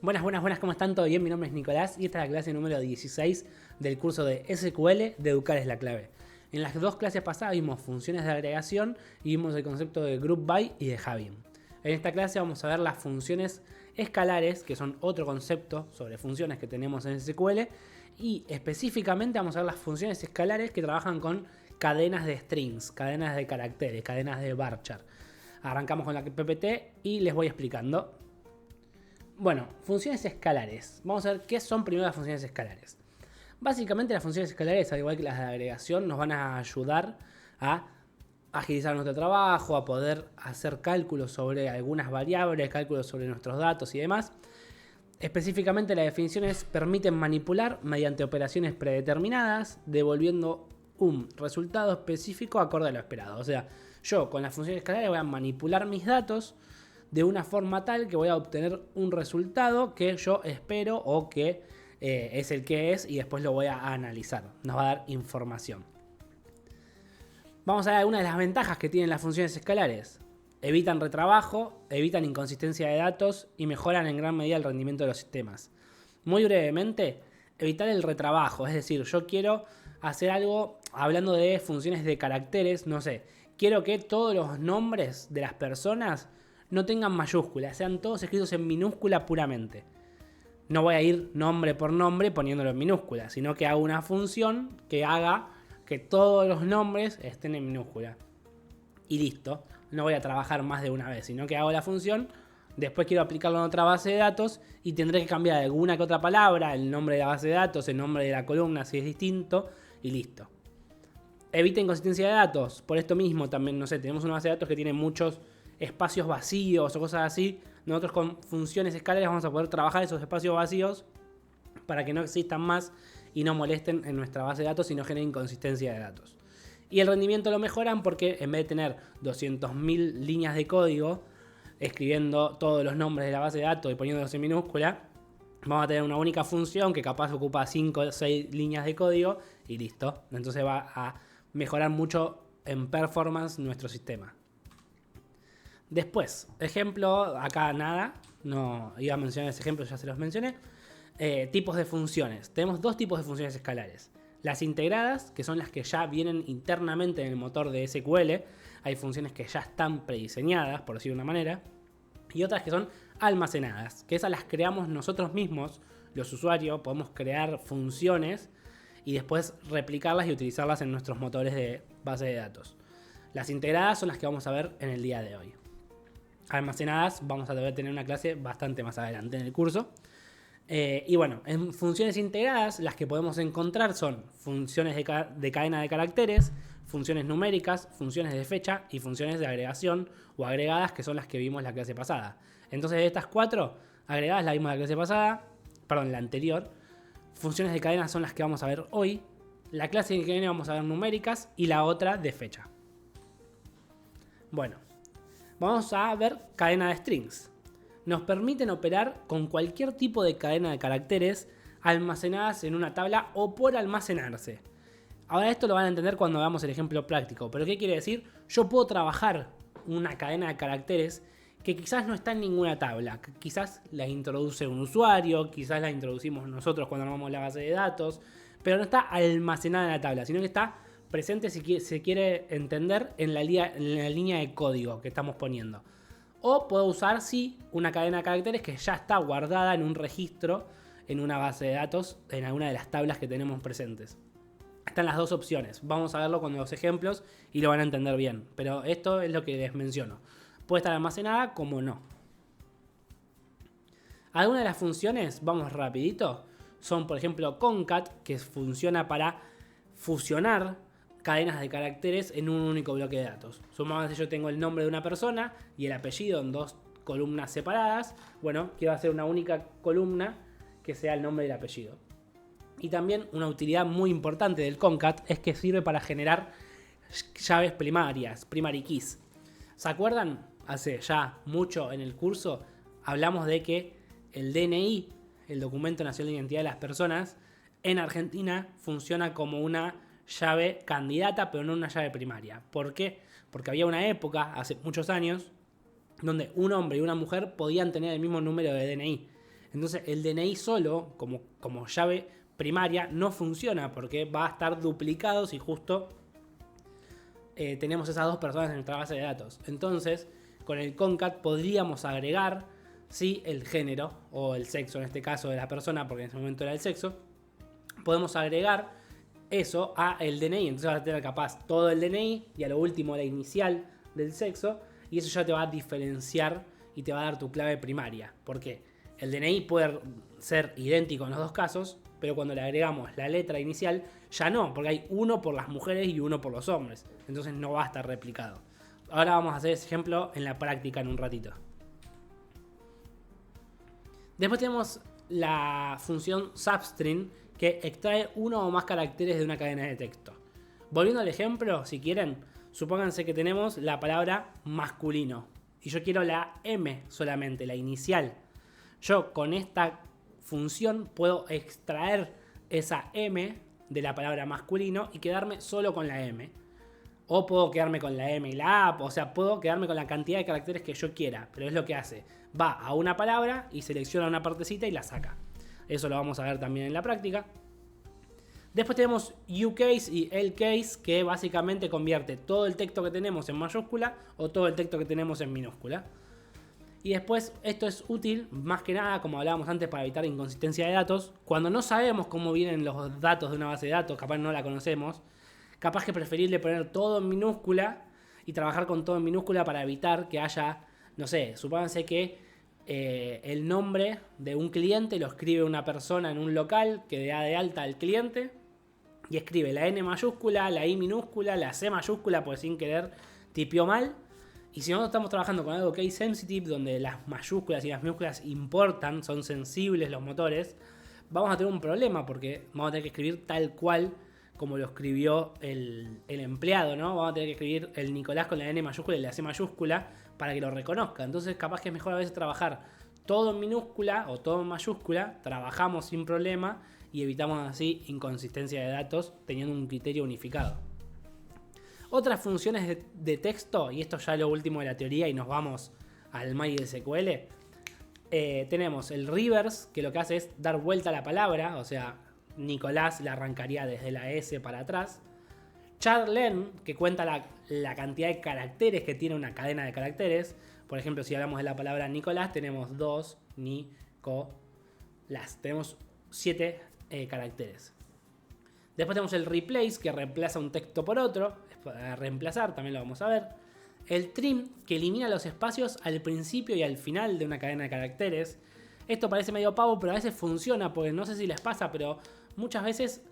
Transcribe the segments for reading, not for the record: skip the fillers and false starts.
Buenas, buenas, buenas, ¿cómo están? ¿Todo bien? Mi nombre es Nicolás y esta es la clase número 16 del curso de SQL de Educar es la clave. En las dos clases pasadas vimos funciones de agregación y vimos el concepto de group by y de having. En esta clase vamos a ver las funciones escalares, que son otro concepto sobre funciones que tenemos en SQL, y específicamente vamos a ver las funciones escalares que trabajan con cadenas de strings, cadenas de caracteres, cadenas de varchar. Arrancamos con la PPT y les voy explicando. Bueno, funciones escalares. Vamos a ver qué son primero las funciones escalares. Básicamente las funciones escalares, al igual que las de agregación, nos van a ayudar a agilizar nuestro trabajo, a poder hacer cálculos sobre algunas variables, cálculos sobre nuestros datos y demás. Específicamente las definiciones permiten manipular mediante operaciones predeterminadas, devolviendo un resultado específico acorde a lo esperado. O sea, yo con las funciones escalares voy a manipular mis datos de una forma tal que voy a obtener un resultado que yo espero o que es el que es, y después lo voy a analizar. Nos va a dar información. Vamos a ver algunas de las ventajas que tienen las funciones escalares. Evitan retrabajo, evitan inconsistencia de datos y mejoran en gran medida el rendimiento de los sistemas. Muy brevemente, evitar el retrabajo. Es decir, yo quiero hacer algo hablando de funciones de caracteres, no sé. Quiero que todos los nombres de las personas no tengan mayúsculas, sean todos escritos en minúscula puramente. No voy a ir nombre por nombre poniéndolo en minúscula, sino que hago una función que haga que todos los nombres estén en minúscula. Y listo, no voy a trabajar más de una vez, sino que hago la función, después quiero aplicarlo en otra base de datos y tendré que cambiar alguna que otra palabra, el nombre de la base de datos, el nombre de la columna si es distinto, y listo. Evita inconsistencia de datos, por esto mismo también, no sé, tenemos una base de datos que tiene muchos espacios vacíos o cosas así. Nosotros con funciones escalares vamos a poder trabajar esos espacios vacíos para que no existan más y no molesten en nuestra base de datos y no generen inconsistencia de datos. Y el rendimiento lo mejoran porque en vez de tener 200.000 líneas de código escribiendo todos los nombres de la base de datos y poniéndolos en minúscula, vamos a tener una única función que capaz ocupa 5 o 6 líneas de código y listo. Entonces va a mejorar mucho en performance nuestro sistema. Después, ejemplo, acá nada, no iba a mencionar ese ejemplo, ya se los mencioné. Tipos de funciones. Tenemos dos tipos de funciones escalares. Las integradas, que son las que ya vienen internamente en el motor de SQL. Hay funciones que ya están prediseñadas, por decirlo de una manera. Y otras que son almacenadas, que esas las creamos nosotros mismos, los usuarios. Podemos crear funciones y después replicarlas y utilizarlas en nuestros motores de base de datos. Las integradas son las que vamos a ver en el día de hoy. Almacenadas vamos a deber tener una clase bastante más adelante en el curso. Y bueno, en funciones integradas las que podemos encontrar son funciones de cadena de caracteres, funciones numéricas, funciones de fecha y funciones de agregación o agregadas, que son las que vimos la clase pasada. Entonces de estas cuatro, agregadas la vimos la clase pasada, perdón, la anterior. Funciones de cadena son las que vamos a ver hoy. La clase que viene vamos a ver numéricas y la otra de fecha. Bueno, vamos a ver cadena de strings. Nos permiten operar con cualquier tipo de cadena de caracteres almacenadas en una tabla o por almacenarse. Ahora esto lo van a entender cuando veamos el ejemplo práctico. ¿Pero qué quiere decir? Yo puedo trabajar una cadena de caracteres que quizás no está en ninguna tabla. Quizás la introduce un usuario, quizás la introducimos nosotros cuando armamos la base de datos, pero no está almacenada en la tabla, sino que está presente, si se quiere entender, en la línea de código que estamos poniendo. O puedo usar, sí, una cadena de caracteres que ya está guardada en un registro, en una base de datos, en alguna de las tablas que tenemos presentes. Están las dos opciones. Vamos a verlo con los ejemplos y lo van a entender bien. Pero esto es lo que les menciono. Puede estar almacenada como no. Algunas de las funciones, vamos rapidito, son por ejemplo concat, que funciona para fusionar cadenas de caracteres en un único bloque de datos. Supongamos que yo tengo el nombre de una persona y el apellido en dos columnas separadas. Bueno, quiero hacer una única columna que sea el nombre y el apellido. Y también una utilidad muy importante del concat es que sirve para generar llaves primarias, primary keys. ¿Se acuerdan? Hace ya mucho en el curso hablamos de que el DNI, el Documento Nacional de Identidad de las Personas, en Argentina funciona como una llave candidata, pero no una llave primaria. ¿Por qué? Porque había una época, hace muchos años, donde un hombre y una mujer podían tener el mismo número de DNI. Entonces el DNI solo, como llave primaria, no funciona porque va a estar duplicado si justo tenemos esas dos personas en nuestra base de datos. Entonces, con el concat podríamos agregar, sí, el género o el sexo, en este caso de la persona, porque en ese momento era el sexo. Podemos agregar eso a el DNI. Entonces vas a tener capaz todo el DNI y a lo último la inicial del sexo. Y eso ya te va a diferenciar y te va a dar tu clave primaria. ¿Por qué? El DNI puede ser idéntico en los dos casos, pero cuando le agregamos la letra inicial, ya no, porque hay uno por las mujeres y uno por los hombres. Entonces no va a estar replicado. Ahora vamos a hacer ese ejemplo en la práctica en un ratito. Después tenemos la función substring, que extrae uno o más caracteres de una cadena de texto. Volviendo al ejemplo, si quieren, supónganse que tenemos la palabra masculino y yo quiero la M solamente, la inicial. Yo con esta función puedo extraer esa M de la palabra masculino y quedarme solo con la M. O puedo quedarme con la M y la A, o sea, puedo quedarme con la cantidad de caracteres que yo quiera, pero es lo que hace. Va a una palabra y selecciona una partecita y la saca. Eso lo vamos a ver también en la práctica. Después tenemos uCase y LCase, que básicamente convierte todo el texto que tenemos en mayúscula o todo el texto que tenemos en minúscula. Y después esto es útil, más que nada, como hablábamos antes, para evitar inconsistencia de datos. Cuando no sabemos cómo vienen los datos de una base de datos, capaz no la conocemos, capaz que es preferible poner todo en minúscula y trabajar con todo en minúscula para evitar que haya, no sé, supónganse que el nombre de un cliente lo escribe una persona en un local que da de alta al cliente y escribe la N mayúscula, la I minúscula, la C mayúscula, pues sin querer tipió mal. Y si nosotros estamos trabajando con algo case sensitive, donde las mayúsculas y las minúsculas importan, son sensibles los motores, vamos a tener un problema porque vamos a tener que escribir tal cual como lo escribió el empleado, ¿no? Vamos a tener que escribir el Nicolás con la N mayúscula y la C mayúscula para que lo reconozca. Entonces capaz que es mejor a veces trabajar todo en minúscula o todo en mayúscula, trabajamos sin problema y evitamos así inconsistencia de datos teniendo un criterio unificado. Otras funciones de texto, y esto ya es lo último de la teoría y nos vamos al MySQL, tenemos el reverse, que lo que hace es dar vuelta a la palabra, o sea, Nicolás la arrancaría desde la S para atrás. Charlen, que cuenta la cantidad de caracteres que tiene una cadena de caracteres. Por ejemplo, si hablamos de la palabra Nicolás, tenemos 2, Nicolás. Tenemos 7 caracteres. Después tenemos el replace, que reemplaza un texto por otro. Para reemplazar, también lo vamos a ver. El trim, que elimina los espacios al principio y al final de una cadena de caracteres. Esto parece medio pavo, pero a veces funciona, porque no sé si les pasa, pero muchas veces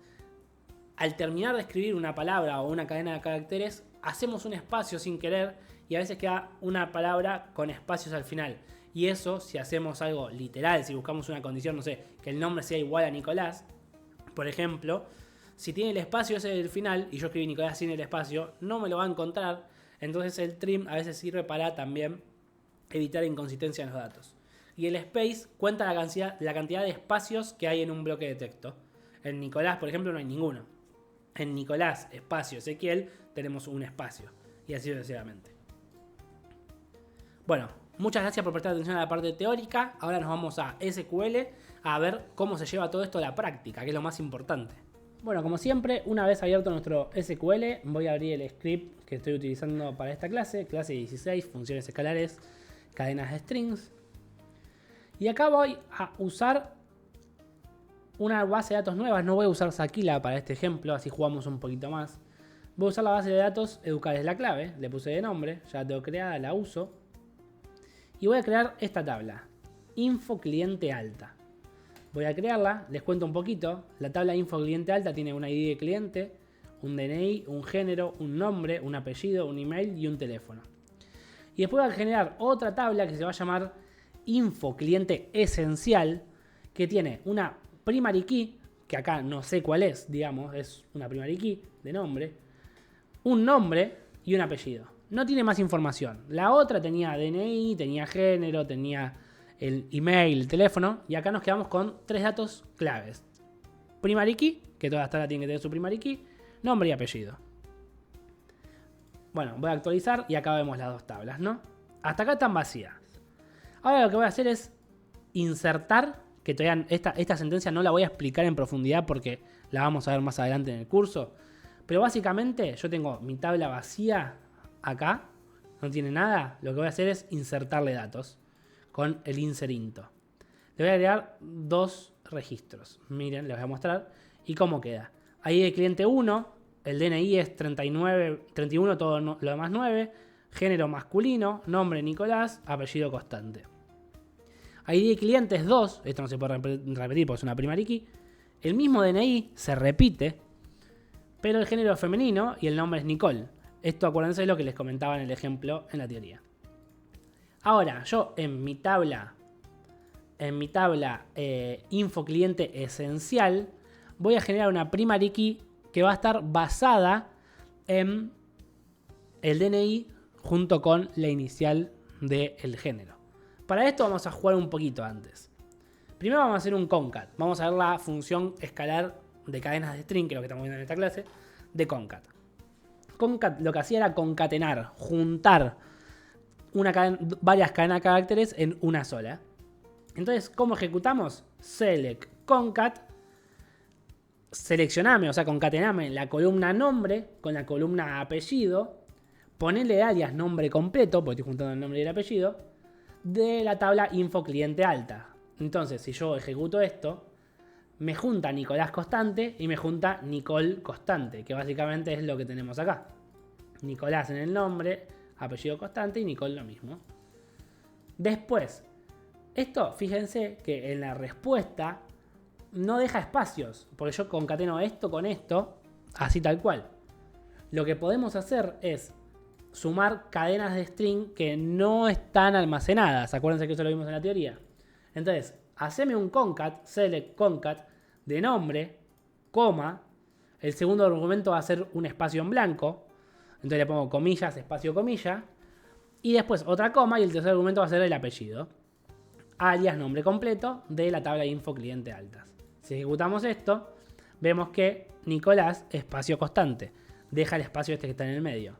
al terminar de escribir una palabra o una cadena de caracteres, hacemos un espacio sin querer y a veces queda una palabra con espacios al final. Y eso, si hacemos algo literal, si buscamos una condición, no sé, que el nombre sea igual a Nicolás, por ejemplo, si tiene el espacio ese del final y yo escribí Nicolás sin el espacio, no me lo va a encontrar. Entonces el trim a veces sirve para también evitar inconsistencia en los datos. Y el space cuenta la cantidad de espacios que hay en un bloque de texto. En Nicolás, por ejemplo, no hay ninguno. En Nicolás, espacio, Ezequiel, tenemos un espacio. Y así sucesivamente. Bueno, muchas gracias por prestar atención a la parte teórica. Ahora nos vamos a SQL a ver cómo se lleva todo esto a la práctica, que es lo más importante. Bueno, como siempre, una vez abierto nuestro SQL, voy a abrir el script que estoy utilizando para esta clase 16, funciones escalares, cadenas de strings. Y acá voy a usar una base de datos nueva. No voy a usar Sakila para este ejemplo, así jugamos un poquito más. Voy a usar la base de datos educar es la clave, le puse de nombre, ya la tengo creada, la uso. Y voy a crear esta tabla, info cliente alta. Voy a crearla, les cuento un poquito. La tabla info cliente alta tiene un ID de cliente, un DNI, un género, un nombre, un apellido, un email y un teléfono. Y después voy a generar otra tabla que se va a llamar info cliente esencial, que tiene una primary key, que acá no sé cuál es, digamos, es una primary key de nombre, un nombre y un apellido. No tiene más información. La otra tenía DNI, tenía género, tenía el email, el teléfono, y acá nos quedamos con 3 datos claves. Primary key, que toda tabla tiene que tener su primary key, nombre y apellido. Bueno, voy a actualizar y acá vemos las dos tablas, ¿no? Hasta acá están vacías. Ahora lo que voy a hacer es insertar que todavía esta sentencia no la voy a explicar en profundidad porque la vamos a ver más adelante en el curso. Pero básicamente yo tengo mi tabla vacía acá, no tiene nada. Lo que voy a hacer es insertarle datos con el insert into. Le voy a agregar 2 registros. Miren, les voy a mostrar y cómo queda. Ahí el cliente 1, el DNI es 31, todo lo demás 9, género masculino, nombre Nicolás, apellido constante. ID de cliente es 2, esto no se puede repetir porque es una primary key. El mismo DNI se repite, pero el género es femenino y el nombre es Nicole. Esto acuérdense de lo que les comentaba en el ejemplo en la teoría. Ahora, yo en mi tabla info cliente esencial voy a generar una primary key que va a estar basada en el DNI junto con la inicial del género. Para esto vamos a jugar un poquito antes. Primero vamos a hacer un concat. Vamos a ver la función escalar de cadenas de string, que es lo que estamos viendo en esta clase, de concat. Concat lo que hacía era concatenar, juntar varias cadenas de caracteres en una sola. Entonces, ¿cómo ejecutamos? Select concat, seleccioname, o sea, concatename la columna nombre con la columna apellido, ponele alias nombre completo, porque estoy juntando el nombre y el apellido, de la tabla info cliente alta. Entonces, si yo ejecuto esto, me junta Nicolás constante y me junta Nicole constante, que básicamente es lo que tenemos acá. Nicolás en el nombre, apellido constante y Nicole lo mismo. Después, esto, fíjense que en la respuesta no deja espacios, porque yo concateno esto con esto, así tal cual. Lo que podemos hacer es sumar cadenas de string que no están almacenadas. Acuérdense que eso lo vimos en la teoría. Entonces, haceme un concat, select concat, de nombre, coma. El segundo argumento va a ser un espacio en blanco. Entonces le pongo comillas, espacio, comilla. Y después otra coma y el tercer argumento va a ser el apellido. Alias nombre completo de la tabla info cliente altas. Si ejecutamos esto, vemos que Nicolás, espacio constante. Deja el espacio este que está en el medio.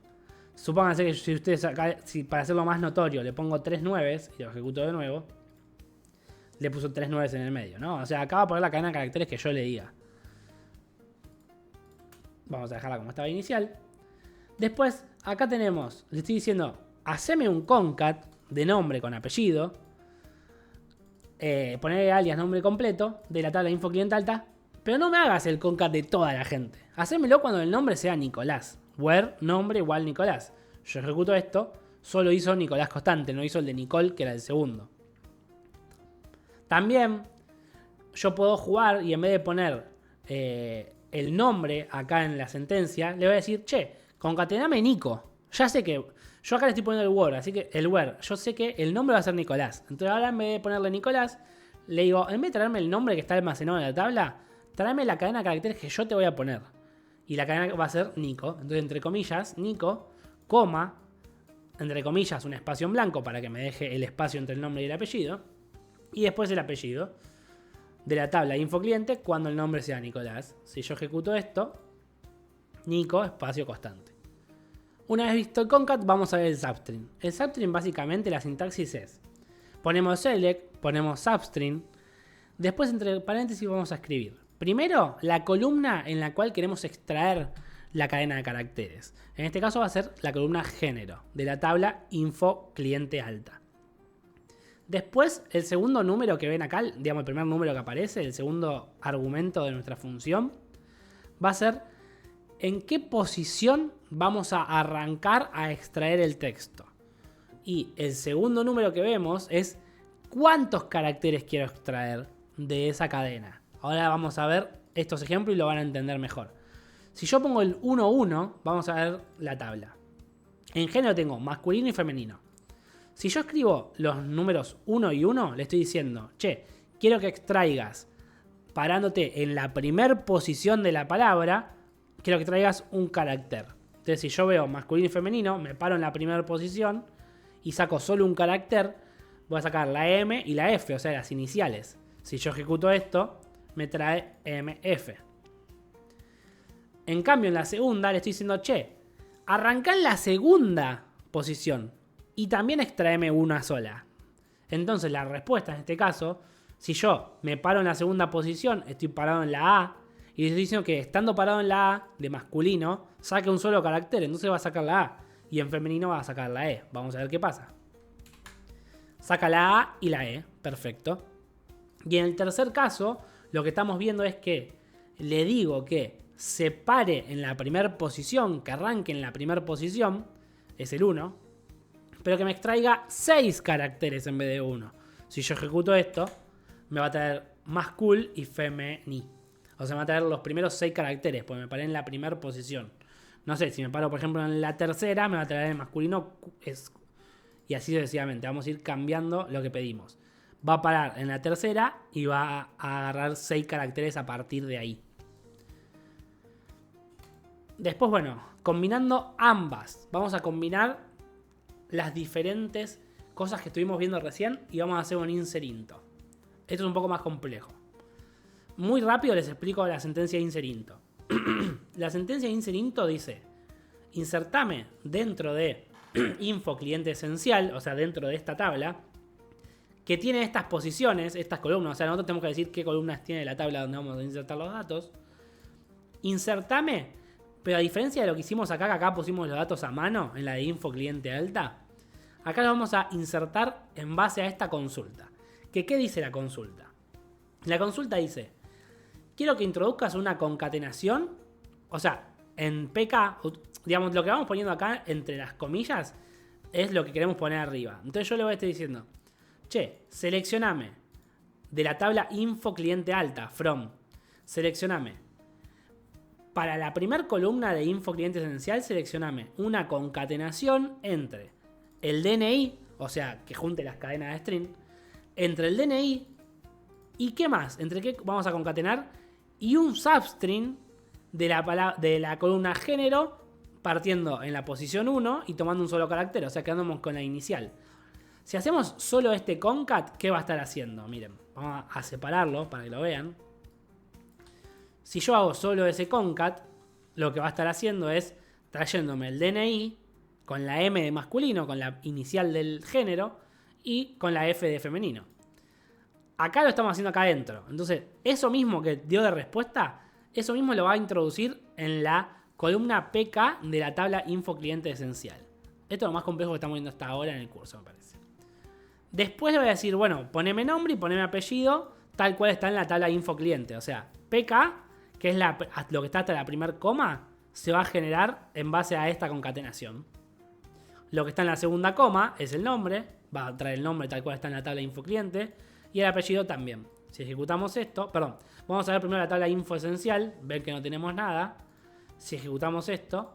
Supónganse que si ustedes acá, para hacerlo más notorio, le pongo 3 nueves y lo ejecuto de nuevo, le puso 3 nueves en el medio, ¿no? O sea, acá va a poner la cadena de caracteres que yo le diga. Vamos a dejarla como estaba inicial. Después, acá tenemos, le estoy diciendo, haceme un concat de nombre con apellido, poner alias nombre completo de la tabla info cliente alta, pero no me hagas el concat de toda la gente. Hacémelo cuando el nombre sea Nicolás. Where nombre igual Nicolás. Yo ejecuto esto, solo hizo Nicolás constante, no hizo el de Nicole, que era el segundo. También yo puedo jugar y en vez de poner el nombre acá en la sentencia, le voy a decir, che, concatename Nico. Ya sé que yo acá le estoy poniendo el where, así que el where, yo sé que el nombre va a ser Nicolás. Entonces ahora en vez de ponerle Nicolás, le digo, en vez de traerme el nombre que está almacenado en la tabla, tráeme la cadena de caracteres que yo te voy a poner. Y la cadena va a ser Nico. Entonces, entre comillas, Nico, coma, entre comillas, un espacio en blanco para que me deje el espacio entre el nombre y el apellido. Y después el apellido de la tabla info cliente cuando el nombre sea Nicolás. Si yo ejecuto esto, Nico, espacio constante. Una vez visto el concat, vamos a ver el substring. El substring, básicamente, la sintaxis es: ponemos select, ponemos substring. Después, entre paréntesis, vamos a escribir primero la columna en la cual queremos extraer la cadena de caracteres. En este caso va a ser la columna género de la tabla info cliente alta. Después, el segundo número que ven acá, digamos el primer número que aparece, el segundo argumento de nuestra función, va a ser en qué posición vamos a arrancar a extraer el texto. Y el segundo número que vemos es cuántos caracteres quiero extraer de esa cadena. Ahora vamos a ver estos ejemplos y lo van a entender mejor. Si yo pongo el 1, 1, vamos a ver la tabla. En género tengo masculino y femenino. Si yo escribo los números 1 y 1, le estoy diciendo, che, quiero que extraigas, parándote en la primer posición de la palabra, quiero que traigas un carácter. Entonces, si yo veo masculino y femenino, me paro en la primera posición y saco solo un carácter, voy a sacar la M y la F, o sea, las iniciales. Si yo ejecuto esto, me trae MF. En cambio, en la segunda le estoy diciendo, che, arranca en la segunda posición y también extraeme una sola. Entonces la respuesta en este caso Si yo me paro en la segunda posición, estoy parado en la A, y estoy diciendo que estando parado en la A, de masculino, saque un solo carácter, entonces va a sacar la A. Y en femenino va a sacar la E. Vamos a ver qué pasa. Saca la A y la E. Perfecto. Y en el tercer caso, lo que estamos viendo es que le digo que se pare en la primera posición, que arranque en la primera posición, es el 1, pero que me extraiga 6 caracteres en vez de 1. Si yo ejecuto esto, me va a traer mascul y femení. O sea, me va a traer los primeros 6 caracteres, porque me paré en la primera posición. No sé, si me paro, por ejemplo, en la tercera, me va a traer el masculino. Y así sucesivamente. Vamos a ir cambiando lo que pedimos. Va a parar en la tercera y va a agarrar 6 caracteres a partir de ahí. Después, bueno, combinando ambas. Vamos a combinar las diferentes cosas que estuvimos viendo recién y vamos a hacer un inserinto. Esto es un poco más complejo. Muy rápido les explico la sentencia de inserinto. La sentencia de inserinto dice: insertame dentro de info cliente esencial, o sea, dentro de esta tabla, que tiene estas posiciones, estas columnas. O sea, nosotros tenemos que decir qué columnas tiene la tabla donde vamos a insertar los datos. Insertame, pero a diferencia de lo que hicimos acá, que acá pusimos los datos a mano, en la de info cliente alta, acá lo vamos a insertar en base a esta consulta. ¿Qué dice la consulta? La consulta dice: quiero que introduzcas una concatenación. O sea, en PK, digamos, lo que vamos poniendo acá entre las comillas es lo que queremos poner arriba. Entonces yo le voy a estar diciendo: che, seleccioname de la tabla info cliente alta, from. Seleccioname. Para la primera columna de info cliente esencial, seleccioname una concatenación entre el DNI, o sea, que junte las cadenas de string, entre el DNI y qué más, entre qué vamos a concatenar, y un substring de la columna género partiendo en la posición 1 y tomando un solo carácter, o sea, quedándonos con la inicial. Si hacemos solo este concat, ¿qué va a estar haciendo? Miren, vamos a separarlo para que lo vean. Si yo hago solo ese concat, lo que va a estar haciendo es trayéndome el DNI con la M de masculino, con la inicial del género, y con la F de femenino. Acá lo estamos haciendo acá adentro. Entonces, eso mismo que dio de respuesta, eso mismo lo va a introducir en la columna PK de la tabla info cliente esencial. Esto es lo más complejo que estamos viendo hasta ahora en el curso, me parece. Después le voy a decir, bueno, poneme nombre y poneme apellido, tal cual está en la tabla info cliente. O sea, PK, que es lo que está hasta la primer coma, se va a generar en base a esta concatenación. Lo que está en la segunda coma es el nombre, va a traer el nombre tal cual está en la tabla info cliente, y el apellido también. Si ejecutamos esto, vamos a ver primero la tabla info esencial, ven que no tenemos nada. Si ejecutamos esto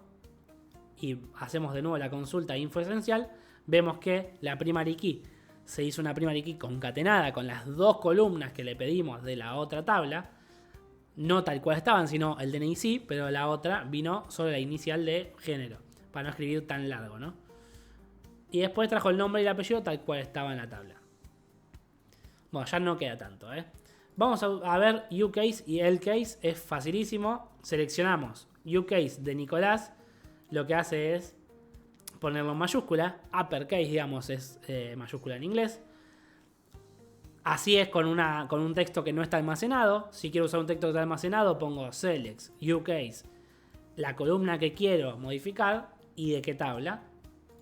y hacemos de nuevo la consulta info esencial, vemos que la primary key se hizo una primary key concatenada con las dos columnas que le pedimos de la otra tabla. No tal cual estaban, sino el DNI sí, pero la otra vino solo la inicial de género, para no escribir tan largo, ¿no? Y después trajo el nombre y el apellido tal cual estaba en la tabla. Bueno, ya no queda tanto, ¿eh? Vamos a ver uCase y LCase, es facilísimo. Seleccionamos uCase de Nicolás, lo que hace es ponerlo en mayúscula, uppercase, digamos, es mayúscula en inglés. Así es con un texto que no está almacenado. Si quiero usar un texto que está almacenado, pongo select, uCase, la columna que quiero modificar y de qué tabla.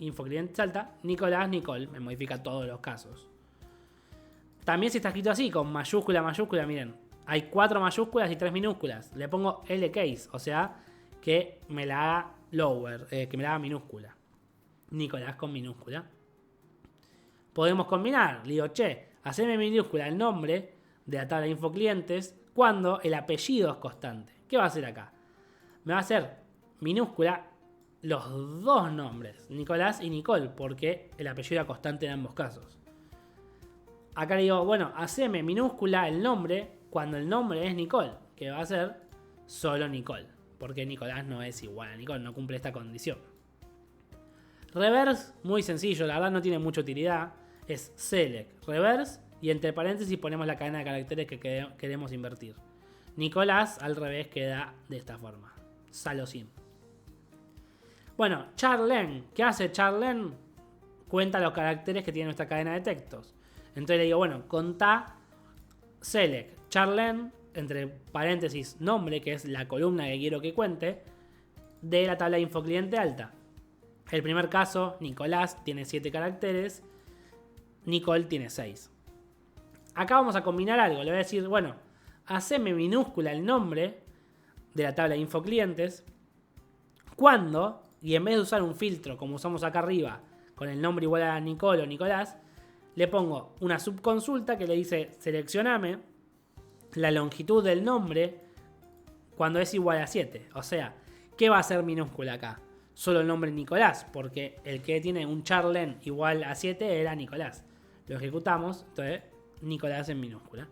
Info cliente salta, Nicolás, Nicole, me modifica todos los casos. También si está escrito así, con mayúscula, mayúscula, miren, hay 4 mayúsculas y 3 minúsculas. Le pongo LCase, o sea, que me la haga lower, que me la haga minúscula. Nicolás con minúscula. Podemos combinar, le digo, che, haceme minúscula el nombre de la tabla de info clientes cuando el apellido es constante. ¿Qué va a hacer acá? Me va a hacer minúscula los dos nombres, Nicolás y Nicole, porque el apellido era constante en ambos casos. Acá le digo, bueno, haceme minúscula el nombre cuando el nombre es Nicole, que va a ser solo Nicole, porque Nicolás no es igual a Nicole, no cumple esta condición. Reverse, muy sencillo, la verdad no tiene mucha utilidad, es select, reverse, y entre paréntesis ponemos la cadena de caracteres que queremos invertir. Nicolás al revés queda de esta forma, salo sin. Bueno, charlen, ¿qué hace charlen? Cuenta los caracteres que tiene nuestra cadena de textos. Entonces le digo, bueno, contá select charlen, entre paréntesis, nombre, que es la columna que quiero que cuente, de la tabla de info cliente alta. El primer caso, Nicolás, tiene 7 caracteres. Nicole tiene 6. Acá vamos a combinar algo. Le voy a decir, bueno, haceme minúscula el nombre de la tabla de info clientes cuando, y en vez de usar un filtro como usamos acá arriba, con el nombre igual a Nicole o Nicolás, le pongo una subconsulta que le dice seleccioname la longitud del nombre cuando es igual a 7. O sea, ¿qué va a ser minúscula acá? Solo el nombre Nicolás, porque el que tiene un charlen igual a 7 era Nicolás. Lo ejecutamos, entonces Nicolás en minúscula.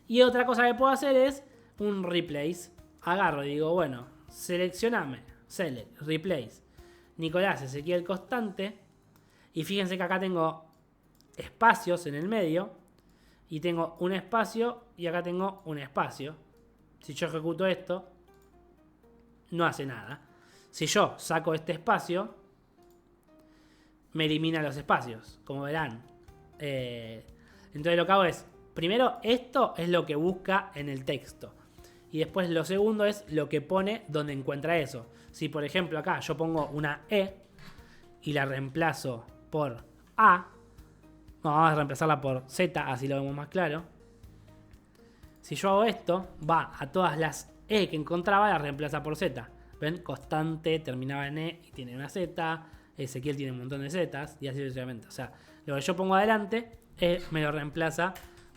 Y otra cosa que puedo hacer es un replace. Agarro y digo, bueno, seleccioname, select, replace, Nicolás Ezequiel Constante. Y fíjense que acá tengo espacios en el medio. Y tengo un espacio y acá tengo un espacio. Si yo ejecuto esto, no hace nada. Si yo saco este espacio, me elimina los espacios, como verán. Entonces lo que hago es, primero esto es lo que busca en el texto. Y después lo segundo es lo que pone donde encuentra eso. Si por ejemplo acá yo pongo una E y la reemplazo por A, vamos a reemplazarla por Z, así lo vemos más claro. Si yo hago esto, va a todas las E que encontraba, la reemplaza por Z. ¿Ven? Constante terminaba en E y tiene una Z. Ezequiel tiene un montón de Zetas y así sucesivamente. O sea, lo que yo pongo adelante me lo reemplaza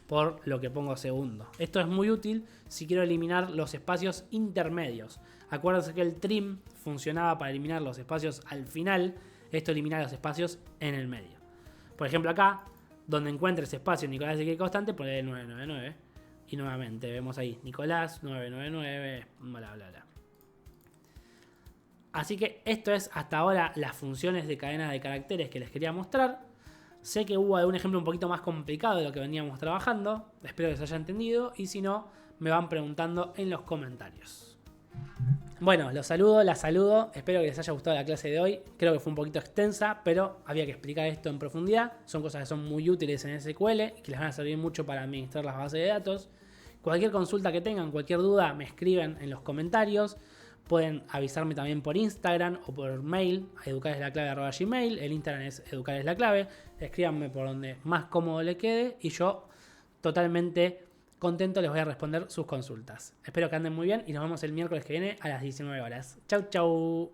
por lo que pongo segundo. Esto es muy útil si quiero eliminar los espacios intermedios. Acuérdense que el trim funcionaba para eliminar los espacios al final. Esto elimina los espacios en el medio. Por ejemplo acá, donde encuentre ese espacio Nicolás Ezequiel Constante, ponle 999. Y nuevamente vemos ahí Nicolás 999, bla bla bla. Así que esto es hasta ahora las funciones de cadena de caracteres que les quería mostrar. Sé que hubo algún ejemplo un poquito más complicado de lo que veníamos trabajando. Espero que se haya entendido. Y si no, me van preguntando en los comentarios. Bueno, los saludo, las saludo. Espero que les haya gustado la clase de hoy. Creo que fue un poquito extensa, pero había que explicar esto en profundidad. Son cosas que son muy útiles en SQL y que les van a servir mucho para administrar las bases de datos. Cualquier consulta que tengan, cualquier duda, me escriben en los comentarios. Pueden avisarme también por Instagram o por mail a educareslaclave@gmail. El Instagram es educareslaclave. Escríbanme por donde más cómodo les quede y yo totalmente contento les voy a responder sus consultas. Espero que anden muy bien y nos vemos el miércoles que viene a las 19 horas. Chau, chau.